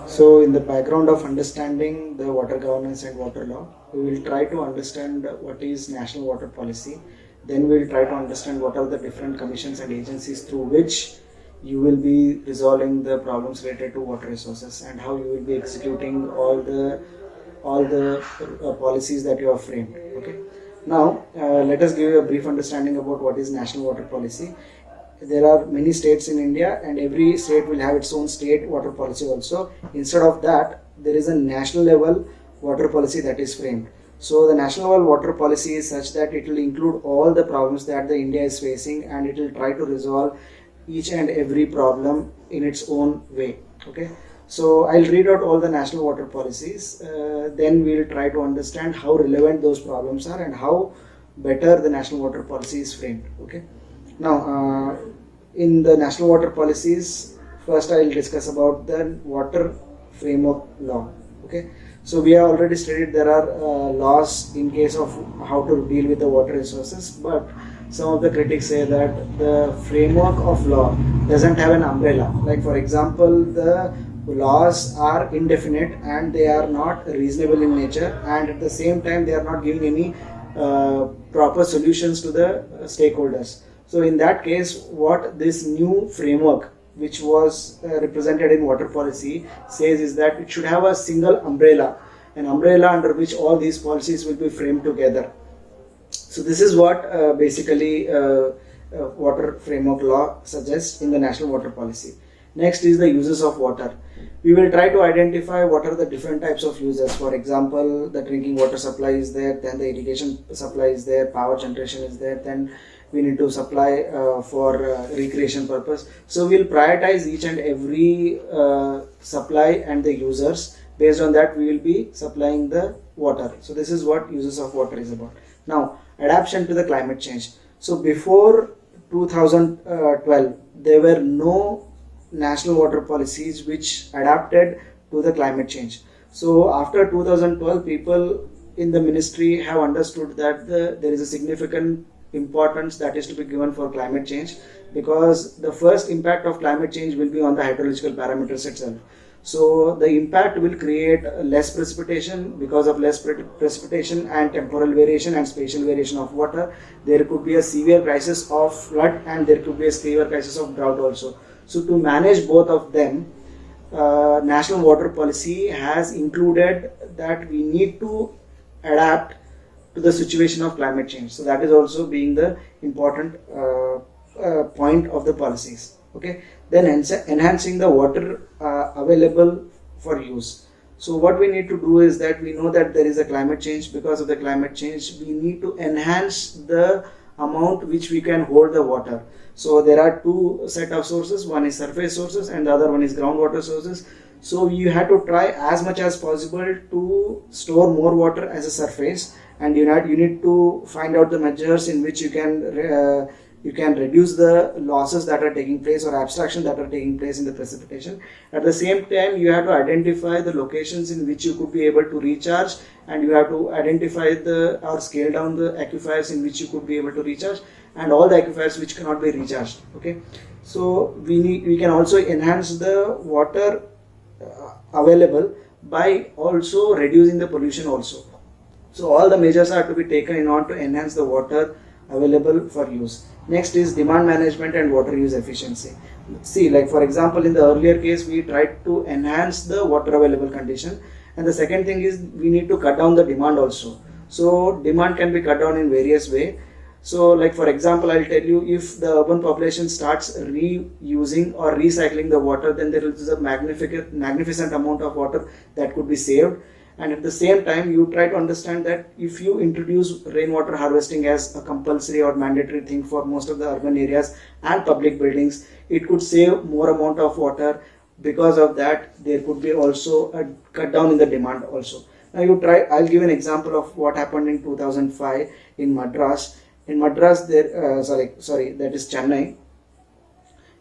So, in the background of understanding the water governance and water law, we will try to understand what is national water policy. Then we will try to understand what are the different commissions and agencies through which you will be resolving the problems related to water resources, and how you will be executing all the policies that you have framed. Okay. Now, let us give you a brief understanding about what is national water policy. There are many states in India, and every state will have its own state water policy also. Instead of that, there is a national level water policy that is framed. So the national level water policy is such that it will include all the problems that the India is facing, and it will try to resolve each and every problem in its own way. Okay. So I'll read out all the national water policies. Then we'll try to understand how relevant those problems are and how better the national water policy is framed. Okay. Now, in the national water policies, first I will discuss about the water framework law. Okay, so we have already stated there are laws in case of how to deal with the water resources, but some of the critics say that the framework of law doesn't have an umbrella. Like, for example, the laws are indefinite and they are not reasonable in nature, and at the same time they are not giving any proper solutions to the stakeholders. So in that case, what this new framework, which was represented in water policy, says is that it should have a single umbrella, an umbrella under which all these policies will be framed together. So this is what basically water framework law suggests in the national water policy. Next is the uses of water. We will try to identify what are the different types of uses. For example, the drinking water supply is there, then the irrigation supply is there, power generation is there, then we need to supply for recreation purpose. So we'll prioritize each and every supply and the users. Based on that, we will be supplying the water. So this is what uses of water is about. Now, adaptation to the climate change. So before 2012, there were no national water policies which adapted to the climate change. So after 2012, people in the ministry have understood that there is a significant importance that is to be given for climate change, because the first impact of climate change will be on the hydrological parameters itself. So the impact will create less precipitation. Because of less precipitation and temporal variation and spatial variation of water, there could be a severe crisis of flood, and there could be a severe crisis of drought also. So to manage both of them, national water policy has included that we need to adapt to the situation of climate change. So that is also being the important point of the policies. Okay. Then enhancing the water available for use. So what we need to do is that we know that there is a climate change. Because of the climate change, we need to enhance the amount which we can hold the water. So there are two set of sources. One is surface sources and the other one is groundwater sources. So you have to try as much as possible to store more water as a surface, and you need to find out the measures in which you can reduce the losses that are taking place or abstraction that are taking place in the precipitation. At the same time, you have to identify the locations in which you could be able to recharge, and you have to identify or scale down the aquifers in which you could be able to recharge, and all the aquifers which cannot be recharged. Okay, so we can also enhance the water available by also reducing the pollution also. So all the measures are to be taken in order to enhance the water available for use. Next is demand management and water use efficiency. See, like for example, in the earlier case, we tried to enhance the water available condition, and the second thing is we need to cut down the demand also. So demand can be cut down in various ways. So like for example, I'll tell you, if the urban population starts reusing or recycling the water, then there is a magnificent amount of water that could be saved. And at the same time, you try to understand that if you introduce rainwater harvesting as a compulsory or mandatory thing for most of the urban areas and public buildings, it could save more amount of water. Because of that, there could be also a cut down in the demand also. Now I'll give an example of what happened in 2005 in Madras. In Madras, that is Chennai.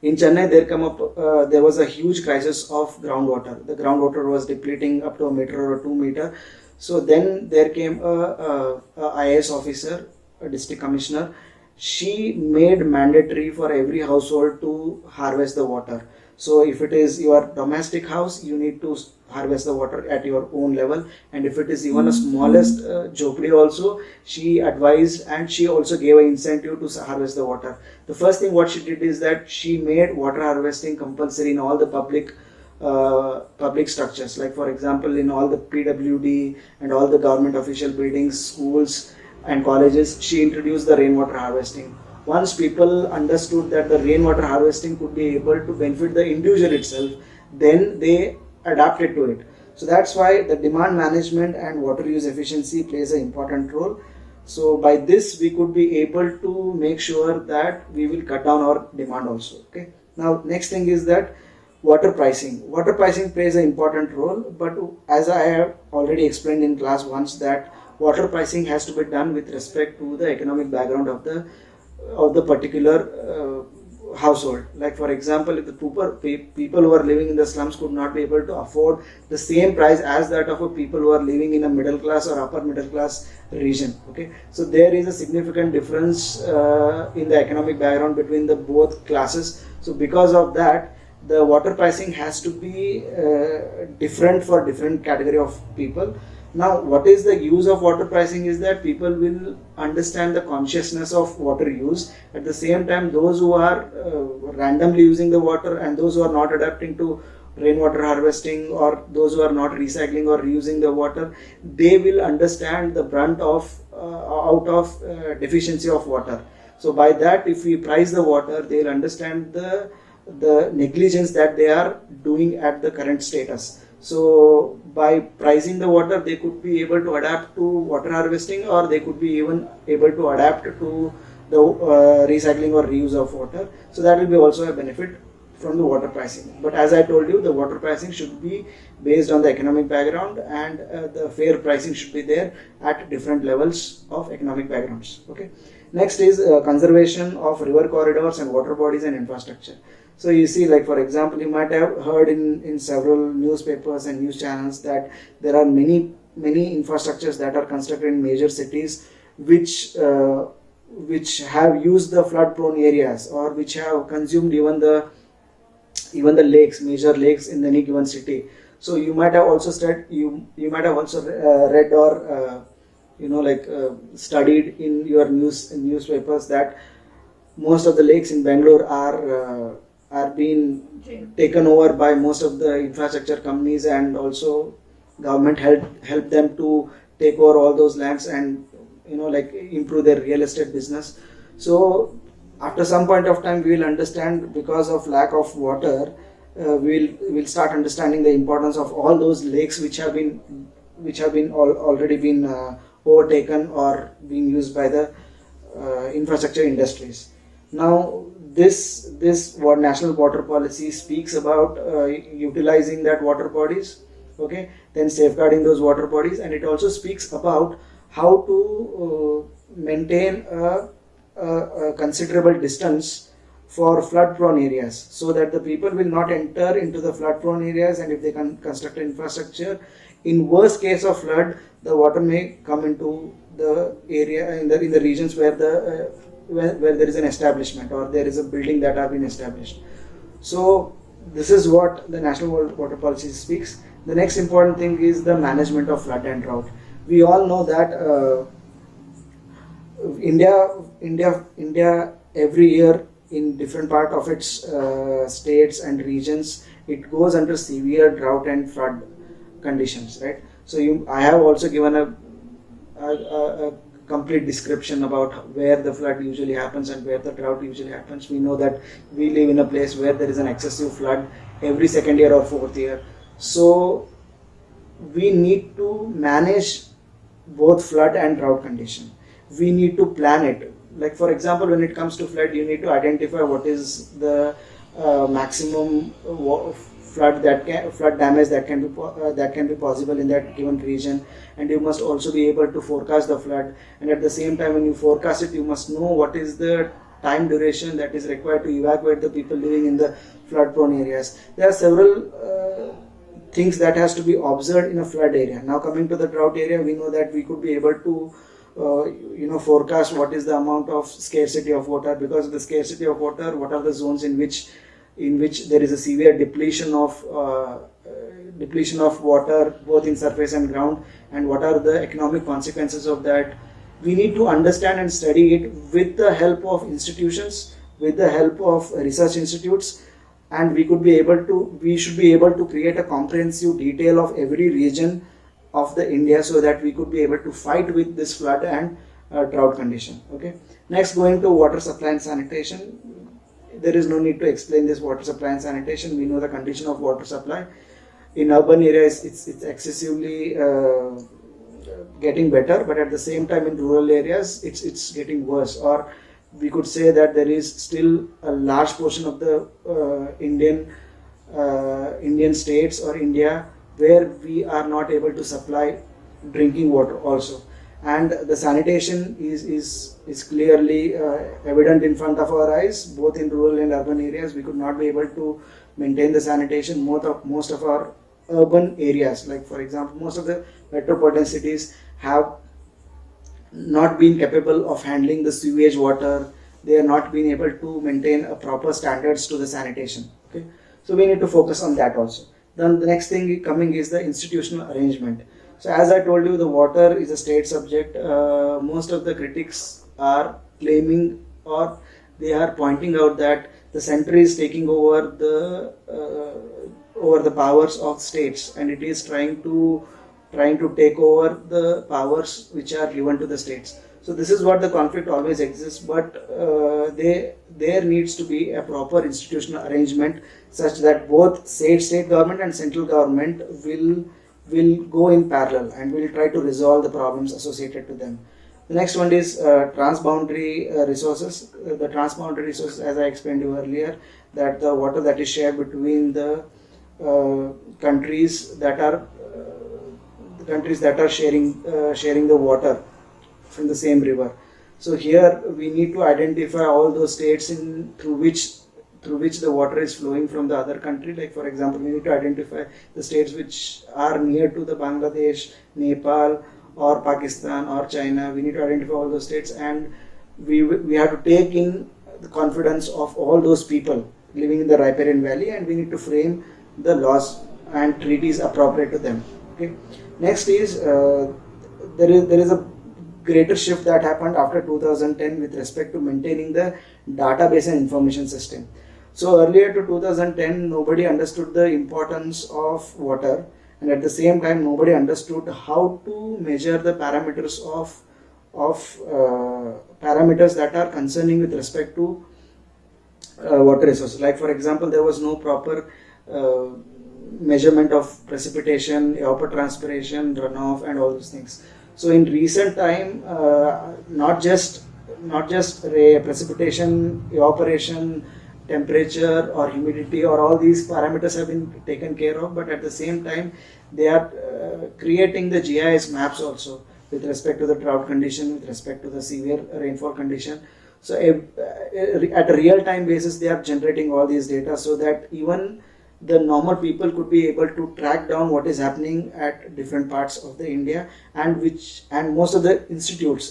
In Chennai, there was a huge crisis of groundwater. The groundwater was depleting up to a meter or 2 meters. So then there came a IAS officer, a district commissioner. She made mandatory for every household to harvest the water. So if it is your domestic house, you need to harvest the water at your own level. And if it is even a smallest jhopdi also, she advised and she also gave an incentive to harvest the water. The first thing what she did is that she made water harvesting compulsory in all the public structures, like for example in all the PWD and all the government official buildings, schools and colleges. She introduced the rainwater harvesting. Once people understood that the rainwater harvesting could be able to benefit the individual itself, then they adapted to it. So that's why the demand management and water use efficiency plays an important role. So by this we could be able to make sure that we will cut down our demand also. Okay. Now next thing is that water pricing. Water pricing plays an important role, but as I have already explained in class once, that water pricing has to be done with respect to the economic background of the particular household. Like for example, if the people who are living in the slums could not be able to afford the same price as that of a people who are living in a middle class or upper middle class region. Okay, so there is a significant difference in the economic background between the both classes. So because of that, the water pricing has to be different for different category of people. Now, what is the use of water pricing is that people will understand the consciousness of water use. At the same time, those who are randomly using the water and those who are not adapting to rainwater harvesting, or those who are not recycling or reusing the water, they will understand the brunt of deficiency of water. So by that, if we price the water, they will understand the negligence that they are doing at the current status. So by pricing the water, they could be able to adapt to water harvesting, or they could be even able to adapt to the recycling or reuse of water. So that will be also a benefit from the water pricing. But as I told you, the water pricing should be based on the economic background, and the fair pricing should be there at different levels of economic backgrounds. Okay. Next is conservation of river corridors and water bodies and infrastructure. So you see, like for example, you might have heard in several newspapers and news channels that there are many infrastructures that are constructed in major cities which have used the flood prone areas, or which have consumed even the lakes, major lakes in any given city. So you might have also read or studied in your newspapers that most of the lakes in Bangalore are being taken over by most of the infrastructure companies, and also government help them to take over all those lands and improve their real estate business. So after some point of time, we will understand, because of lack of water, we'll start understanding the importance of all those lakes which have already been overtaken or being used by the infrastructure industries. Now this what national water policy speaks about utilizing that water bodies, okay, then safeguarding those water bodies, and it also speaks about how to maintain a considerable distance for flood prone areas, so that the people will not enter into the flood prone areas, and if they can construct infrastructure, in worst case of flood, the water may come into the area in the regions where where there is an establishment or there is a building that have been established. So this is what the national water policy speaks. The next important thing is the management of flood and drought. We all know that India every year, in different part of its states and regions, it goes under severe drought and flood conditions, right? So I have also given a complete description about where the flood usually happens and where the drought usually happens. We know that we live in a place where there is an excessive flood every second year or fourth year. So we need to manage both flood and drought condition. We need to plan it. Like for example, when it comes to flood, you need to identify what is the maximum flood damage that can be possible in that given region, and you must also be able to forecast the flood. And at the same time, when you forecast it, you must know what is the time duration that is required to evacuate the people living in the flood prone areas. There are several things that has to be observed in a flood area. Now coming to the drought area, we know that we could be able to forecast what is the amount of scarcity of water. Because of the scarcity of water, what are the zones in which in which there is a severe depletion of water both in surface and ground, and what are the economic consequences of that. We need to understand and study it with the help of institutions, with the help of research institutes, and we should be able to create a comprehensive detail of every region of the India, so that we could be able to fight with this flood and drought condition. Okay. Next, going to water supply and sanitation. There is no need to explain this water supply and sanitation. We know the condition of water supply. In urban areas, it's excessively getting better, but at the same time in rural areas, it's getting worse. Or we could say that there is still a large portion of the Indian states or India where we are not able to supply drinking water also, and the sanitation is clearly evident in front of our eyes, both in rural and urban areas. We could not be able to maintain the sanitation. Most of our urban areas, like for example most of the metropolitan cities, have not been capable of handling the sewage water. They are not being able to maintain a proper standards to the sanitation. Okay, so we need to focus on that also. Then the next thing coming is the institutional arrangement. So as I told you, the water is a state subject. Most of the critics are claiming, or they are pointing out, that the center is taking over the powers of states, and it is trying to take over the powers which are given to the states. So this is what the conflict always exists, but there needs to be a proper institutional arrangement such that both state government and central government will go in parallel and will try to resolve the problems associated to them. The next one is transboundary resources. The transboundary resources, as I explained to you earlier, that the water that is shared between the countries that are sharing the water from the same river. So here we need to identify all those states through which the water is flowing from the other country. Like for example, we need to identify the states which are near to the Bangladesh, Nepal, or Pakistan or China. We need to identify all those states, and we have to take in the confidence of all those people living in the riparian valley, and we need to frame the laws and treaties appropriate to them. Okay. Next is there is a greater shift that happened after 2010 with respect to maintaining the database and information system. So earlier to 2010, nobody understood the importance of water, and at the same time nobody understood how to measure the parameters parameters that are concerning with respect to water resources. Like for example, there was no proper measurement of precipitation, evapotranspiration, runoff, and all those things. So in recent time, not just precipitation, evaporation, temperature or humidity or all these parameters have been taken care of, but at the same time they are creating the GIS maps also with respect to the drought condition, with respect to the severe rainfall condition. So at a real time basis they are generating all these data, so that even the normal people could be able to track down what is happening at different parts of the India, and most of the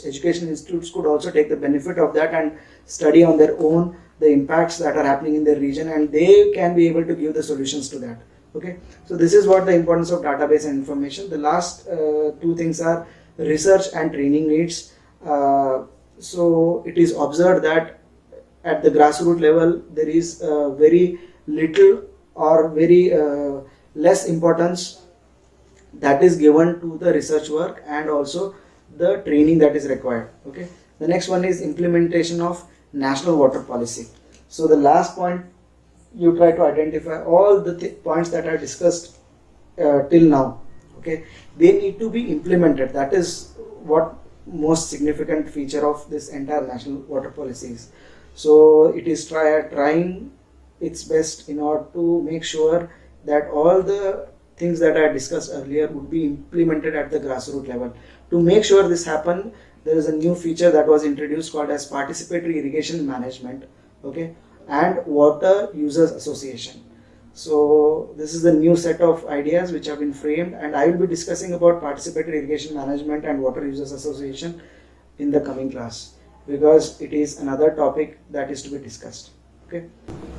education institutes could also take the benefit of that and study on their own the impacts that are happening in their region, and they can be able to give the solutions to that. Okay, so this is what the importance of database and information. The last two things are research and training needs. So it is observed that at the grassroots level there is very little or very less importance that is given to the research work and also the training that is required. Okay. The next one is implementation of national water policy. So the last point, you try to identify all the points that are discussed till now. Okay, they need to be implemented. That is what most significant feature of this entire national water policy is. So it is trying its best in order to make sure that all the things that I discussed earlier would be implemented at the grassroots level. To make sure this happen, there is a new feature that was introduced called as participatory irrigation management, okay, and water users association. So this is the new set of ideas which have been framed, and I will be discussing about participatory irrigation management and water users association in the coming class, because it is another topic that is to be discussed. Okay.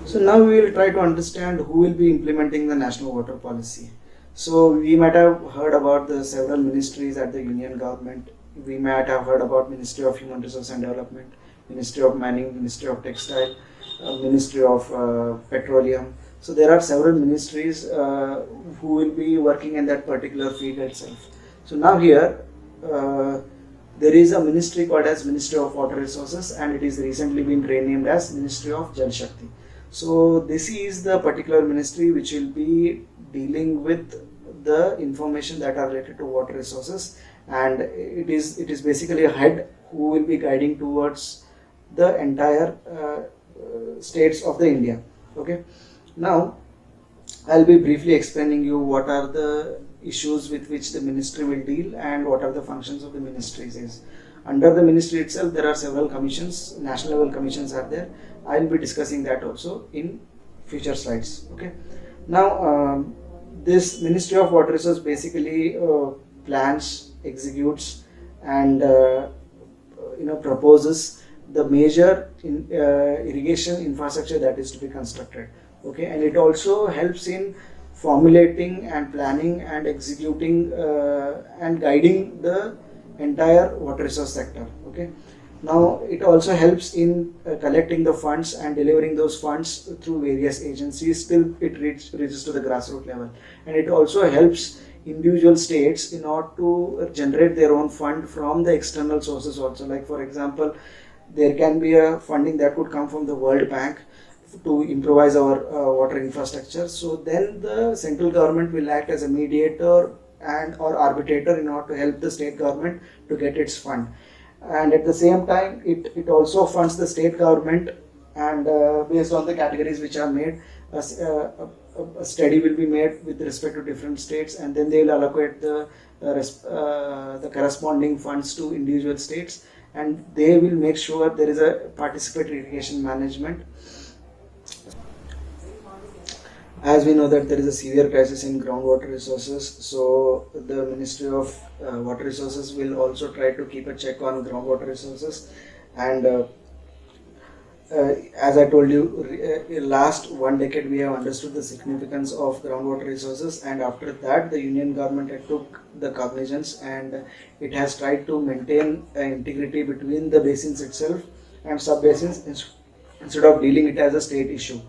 So now we will try to understand who will be implementing the national water policy. So we might have heard about the several ministries at the union government. We might have heard about Ministry of Human Resource and Development, Ministry of Mining, Ministry of Textile, Ministry of Petroleum. So there are several ministries who will be working in that particular field itself. So now here there is a ministry called as Ministry of Water Resources, and it is recently been renamed as Ministry of Jal Shakti. So this is the particular ministry which will be dealing with the information that are related to water resources, and it is basically a head who will be guiding towards the entire states of the India. Okay. Now I'll be briefly explaining you what are the issues with which the ministry will deal and what are the functions of the ministries is. Under the ministry itself, there are several commissions, national level commissions are there. I will be discussing that also in future slides. Okay. Now, this Ministry of Water Resources basically plans, executes, and proposes the major irrigation infrastructure that is to be constructed. Okay, and it also helps in formulating and planning and executing and guiding the entire water resource sector. Okay. Now it also helps in collecting the funds and delivering those funds through various agencies till it reaches to the grassroots level, and it also helps individual states in order to generate their own fund from the external sources also. Like for example, there can be a funding that would come from the World Bank to improvise our water infrastructure. So then the central government will act as a mediator and or arbitrator in order to help the state government to get its fund. And at the same time, it also funds the state government, and based on the categories which are made, a study will be made with respect to different states, and then they will allocate the corresponding funds to individual states, and they will make sure there is a participatory irrigation management. As we know that there is a severe crisis in groundwater resources, so the Ministry of Water Resources will also try to keep a check on groundwater resources. And as I told you, last 1 decade we have understood the significance of groundwater resources, and after that the Union government took the cognizance and it has tried to maintain integrity between the basins itself and sub-basins instead of dealing it as a state issue.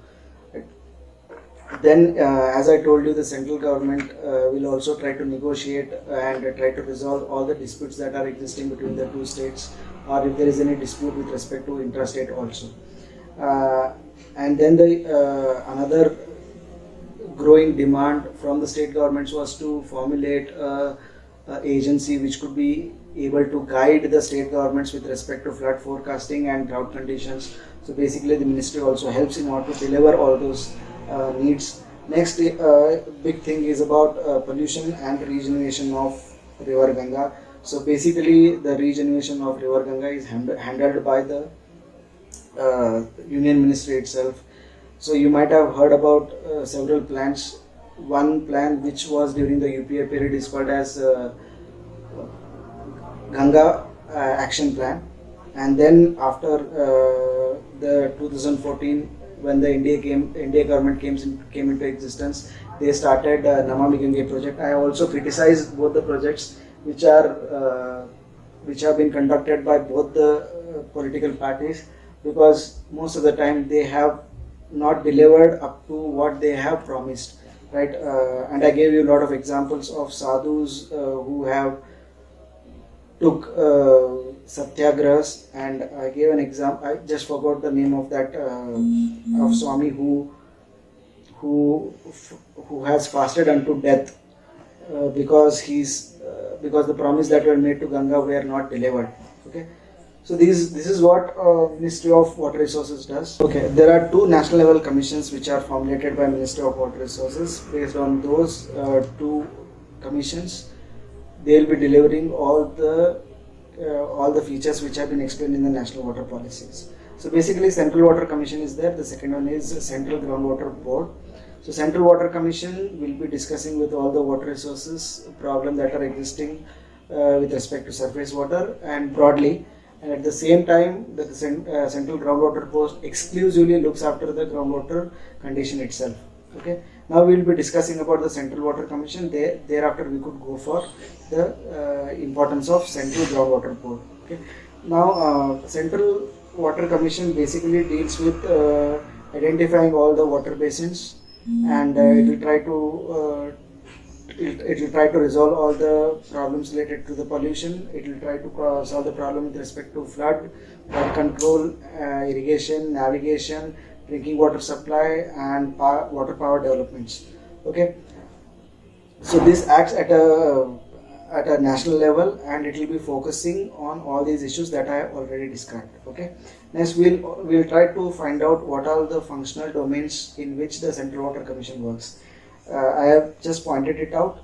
Then, as I told you, the central government will also try to negotiate and try to resolve all the disputes that are existing between the two states, or if there is any dispute with respect to intrastate also. And then another growing demand from the state governments was to formulate an agency which could be able to guide the state governments with respect to flood forecasting and drought conditions. So basically the ministry also helps in order to deliver all those needs. Next big thing is about pollution and regeneration of river Ganga. So basically the regeneration of river Ganga is handled by the Union Ministry itself. So you might have heard about several plans. One plan which was during the UPA period is called as Ganga Action Plan, and then after the 2014, when the India government came into existence, they started Namami Gange project. I also criticized both the projects which have been conducted by both the political parties, because most of the time they have not delivered up to what they have promised, right? And I gave you a lot of examples of sadhus who have took satyagrahas, and I gave an example. I just forgot the name of that of Swami who has fasted unto death because the promise that were made to Ganga were not delivered. Okay, so this is what Ministry of Water Resources does. Okay, there are two national level commissions which are formulated by Ministry of Water Resources. Based on those two commissions, they will be delivering all the features which have been explained in the national water policies. So basically Central Water Commission is there. The second one is Central Groundwater Board. So Central Water Commission will be discussing with all the water resources problem that are existing with respect to surface water and broadly. and at the same time the Central Groundwater Board exclusively looks after the groundwater condition itself. Okay. Now we will be discussing about the Central Water Commission. Thereafter we could go for the importance of Central Groundwater Board. Okay. Now Central Water Commission basically deals with identifying all the water basins, and it will try to it will try to resolve all the problems related to the pollution. It will try to solve the problem with respect to flood control, irrigation, navigation, drinking water supply, and water power developments. Okay, so this acts at a national level, and it will be focusing on all these issues that I have already described. Okay, next we'll try to find out what are the functional domains in which the Central Water Commission works. I have just pointed it out.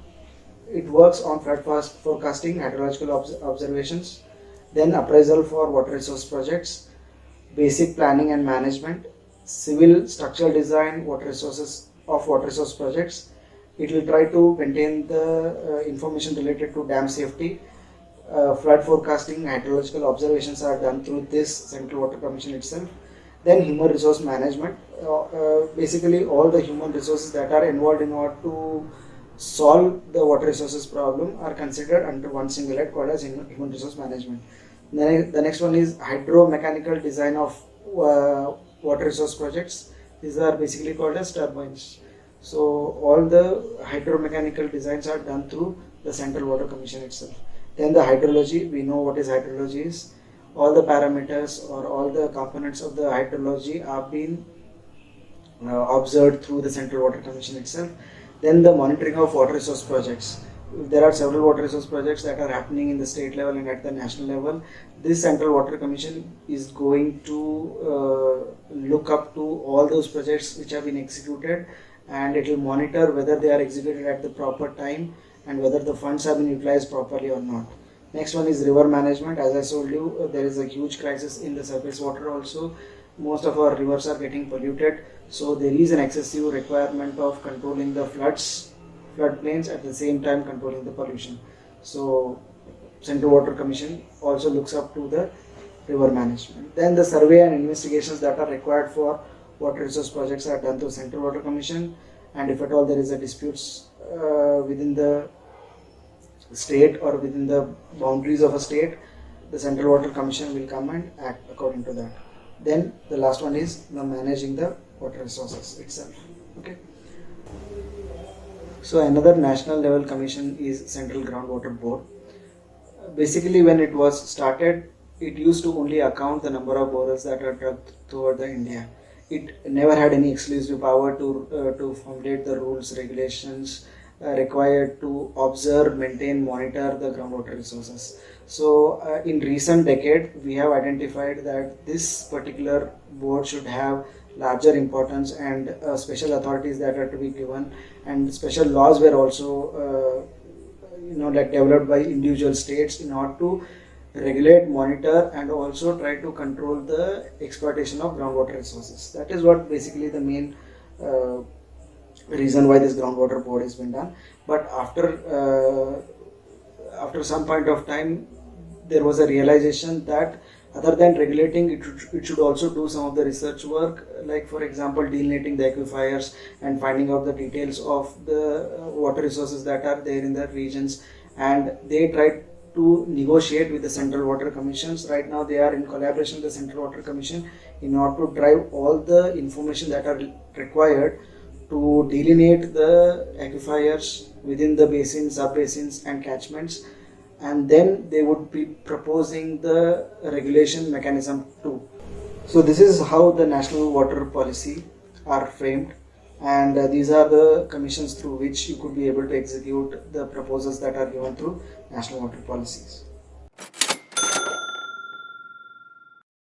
It works on flood forecasting, hydrological observations, then appraisal for water resource projects, basic planning and management, civil structural design, water resource projects. It will try to maintain the information related to dam safety, flood forecasting, hydrological observations are done through this Central Water Commission itself. Then human resource management, basically all the human resources that are involved in order to solve the water resources problem are considered under one single head called as human resource management. The next one is hydro-mechanical design of water resource projects. These are basically called as turbines. So all the hydro-mechanical designs are done through the Central Water Commission itself. Then the hydrology, we know what is hydrology is. All the parameters or all the components of the hydrology are being observed through the Central Water Commission itself. Then the monitoring of water resource projects. There are several water resource projects that are happening in the state level and at the national level. This Central Water Commission is going to look up to all those projects which have been executed, and it will monitor whether they are executed at the proper time and whether the funds have been utilized properly or not. Next one is river management. As I told you, there is a huge crisis in the surface water also. Most of our rivers are getting polluted, so there is an excessive requirement of controlling the floodplains, at the same time controlling the pollution. So Central Water Commission also looks up to the river management. Then the survey and investigations that are required for water resource projects are done through Central Water Commission, and if at all there is a disputes within the state or within the boundaries of a state, the Central Water Commission will come and act according to that. Then the last one is the managing the water resources itself. Okay. So another national level commission is Central Groundwater Board. Basically, when it was started, it used to only account the number of borers that are dug throughout the India. It never had any exclusive power to formulate the rules, regulations required to observe, maintain, monitor the groundwater resources. So in recent decade, we have identified that this particular board should have larger importance, and special authorities that are to be given, and special laws were also like developed by individual states in order to regulate, monitor, and also try to control the exploitation of groundwater resources. That is what basically the main reason why this groundwater board has been done. But after some point of time, there was a realization that other than regulating, it should also do some of the research work, like for example delineating the aquifers and finding out the details of the water resources that are there in the regions. And they tried to negotiate with the Central Water Commissions. Right now they are in collaboration with the Central Water Commission in order to drive all the information that are required to delineate the aquifers within the basins, sub-basins and catchments, and then they would be proposing the regulation mechanism too. So this is how the national water policy are framed, and these are the commissions through which you could be able to execute the proposals that are given through national water policies.